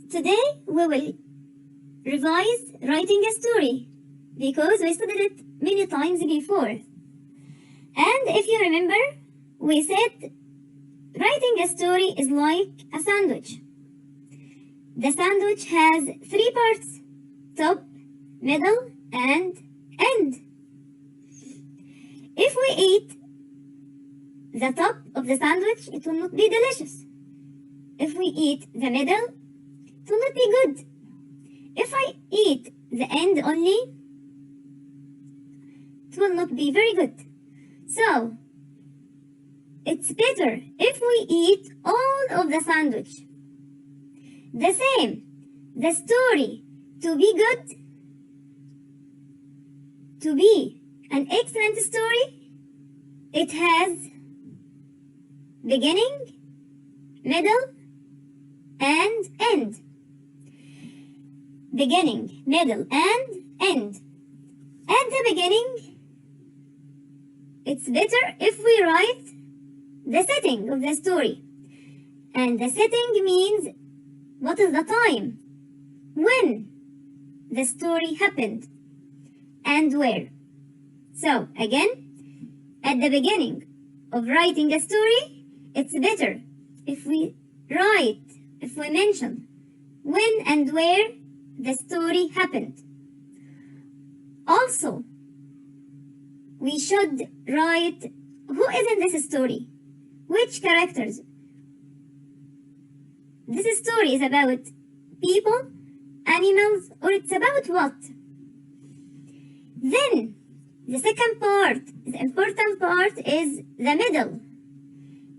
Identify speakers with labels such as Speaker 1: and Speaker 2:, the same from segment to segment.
Speaker 1: Today we will revise writing a story because we studied it many times before. And if you remember, we said writing a story is like a sandwich. The sandwich has three parts: top, middle, and end. If we eat the top of the sandwich, it will not be delicious. If we eat the middle, it will not be good. If I eat the end only, it will not be very good. So, it's better if we eat all of the sandwich. The same, the story, to be good, to be an excellent story, it has beginning, middle, and end. Beginning, middle, and end. At the beginning, it's better if we write the setting of the story. And the setting means what is the time, when the story happened, and where. So, again, at the beginning of writing a story, it's better if we mention when and where the story happened. Also, we should write who is in this story, which characters. This story is about people, animals, or it's about what? Then, the second part, the important part, is the middle.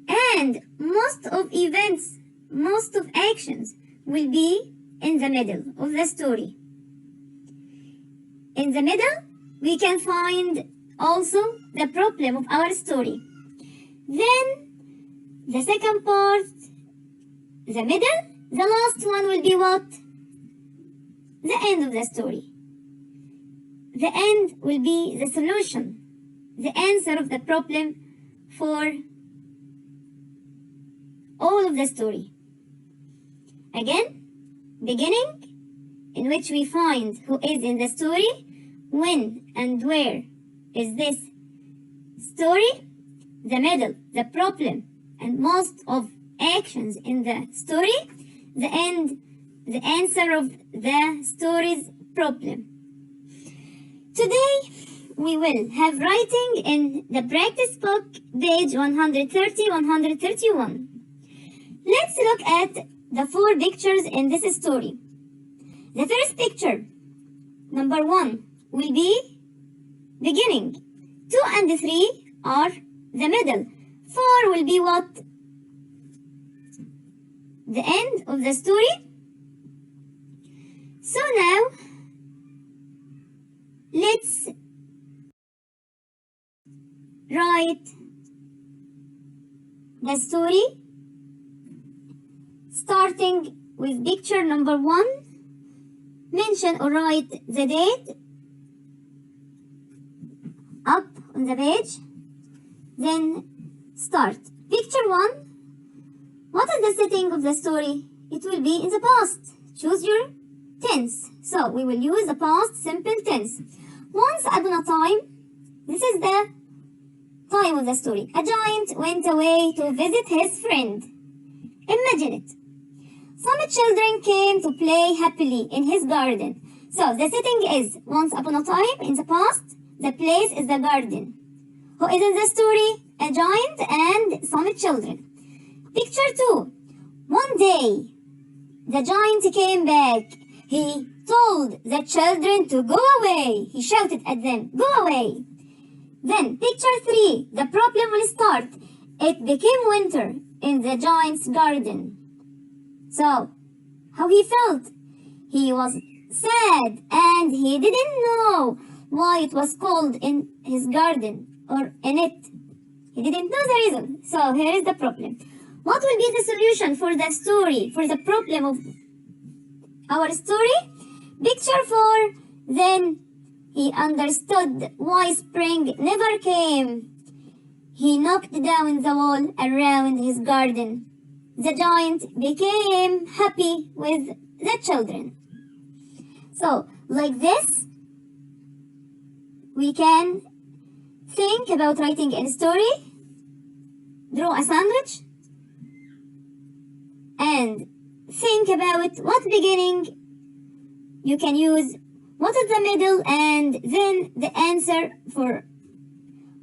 Speaker 1: And most of events, most of actions will be in the middle of the story. In the middle, we can find also the problem of our story. Then, the second part, the middle, the last one will be what? The end of the story. The end will be the solution, the answer of the problem for all of the story. Again, beginning, in which we find who is in the story, when and where is this story, the middle, the problem, and most of actions in the story, the end, the answer of the story's problem. Today, we will have writing in the practice book, page 130-131. Let's look at the four pictures in this story. The first picture, number 1, will be beginning. 2 and 3 are the middle. 4 will be what? The end of the story. So now, let's write the story, starting with picture number 1. Mention or write the date up on the page. Then start. Picture 1. What is the setting of the story? It will be in the past. Choose your tense. So we will use the past simple tense. Once upon a time, this is the time of the story. A giant went away to visit his friend. Imagine it. Some children came to play happily in his garden. So the setting is once upon a time in the past. The place is the garden. Who is in the story? A giant and some children. Picture 2. One day, the giant came back. He told the children to go away. He shouted at them, go away. Then, picture 3. The problem will start. It became winter in the giant's garden. So, how he felt? He was sad and he didn't know why it was cold in his garden or in it. He didn't know the reason. So, here is the problem. What will be the solution for the story, for the problem of our story? Picture 4. Then he understood why spring never came. He knocked down the wall around his garden. The giant became happy with the children. So, like this, we can think about writing a story, draw a sandwich, and think about what beginning you can use, what is the middle, and then the answer for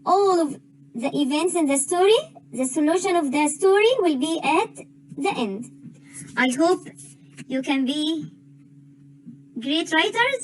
Speaker 1: all of the events in the story. The solution of the story will be at the end. I hope you can be great writers.